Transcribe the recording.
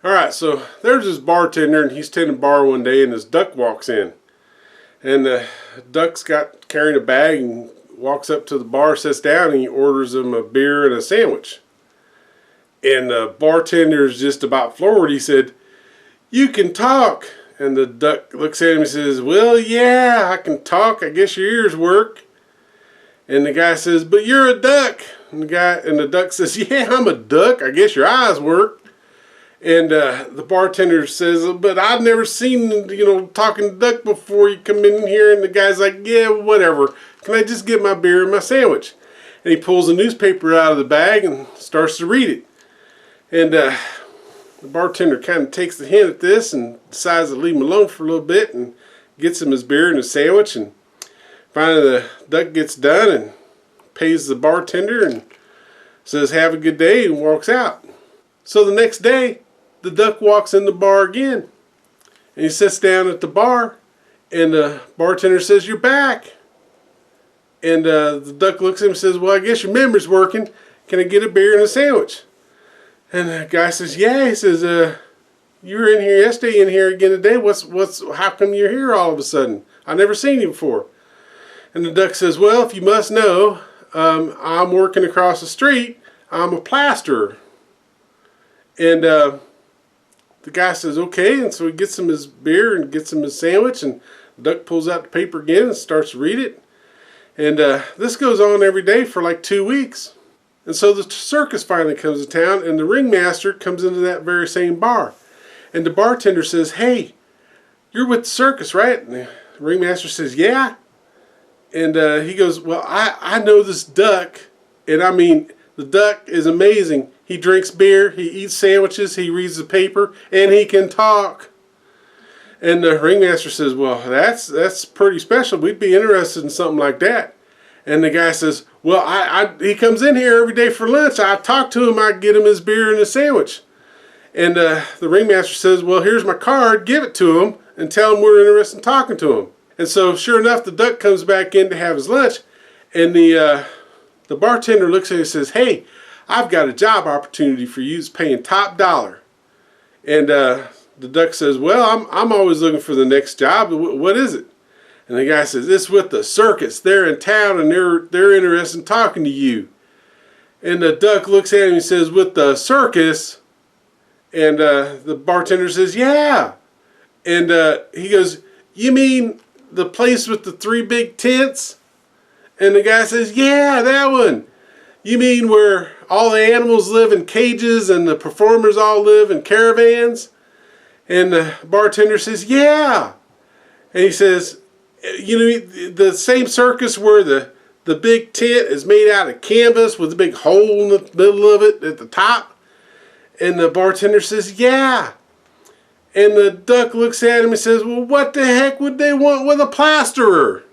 Alright, so there's this bartender, and he's tending bar one day, and this duck walks in. And the duck's got carrying a bag and walks up to the bar, sits down, and he orders him a beer and a sandwich. And the bartender's just about floored. He said, "You can talk." And the duck looks at him and says, "Well, yeah, I can talk. I guess your ears work." And the guy says, "But you're a duck." And the duck says, "Yeah, I'm a duck. I guess your eyes work." And the bartender says, "But I've never seen, talking duck before you come in here." And the guy's like, "Yeah, whatever. Can I just get my beer and my sandwich?" And he pulls a newspaper out of the bag and starts to read it. And the bartender kind of takes the hint at this and decides to leave him alone for a little bit and gets him his beer and his sandwich. And finally the duck gets done and pays the bartender and says, "Have a good day," and walks out. So the next day, the duck walks in the bar again, and he sits down at the bar, and the bartender says, "You're back." And the duck looks at him and says, "Well, I guess your memory's working. Can I get a beer and a sandwich?" And the guy says, "Yeah." He says, "You were in here yesterday, in here again today. How come you're here all of a sudden? I've never seen you before." And the duck says, "Well, if you must know, I'm working across the street. I'm a plasterer." And the guy says, "Okay." And so he gets him his beer and gets him his sandwich, and the duck pulls out the paper again and starts to read it. And this goes on every day for like 2 weeks. And so the circus finally comes to town, and the ringmaster comes into that very same bar. And the bartender says, "Hey, you're with the circus, right?" And the ringmaster says, "Yeah." And he goes, "Well, I know this duck, and I mean, the duck is amazing. He drinks beer, he eats sandwiches, he reads the paper, and he can talk." And the ringmaster says, "Well, that's pretty special. We'd be interested in something like that." And the guy says, "Well, he comes in here every day for lunch. I talk to him, I get him his beer and his sandwich." And the ringmaster says, "Well, here's my card. Give it to him and tell him we're interested in talking to him." And so sure enough, the duck comes back in to have his lunch, and the bartender looks at him and says, "Hey, I've got a job opportunity for you. It's paying top dollar." And the duck says, "Well, I'm always looking for the next job. What is it?" And the guy says, "It's with the circus. They're in town, and they're interested in talking to you." And the duck looks at him and says, "With the circus?" And the bartender says, "Yeah." And he goes, "You mean the place with the 3 big tents?" And the guy says, "Yeah, that one." "You mean where all the animals live in cages and the performers all live in caravans?" And the bartender says, "Yeah." And he says, "You know, the same circus where the big tent is made out of canvas with a big hole in the middle of it at the top?" And the bartender says, "Yeah." And the duck looks at him and says, "Well, what the heck would they want with a plasterer?"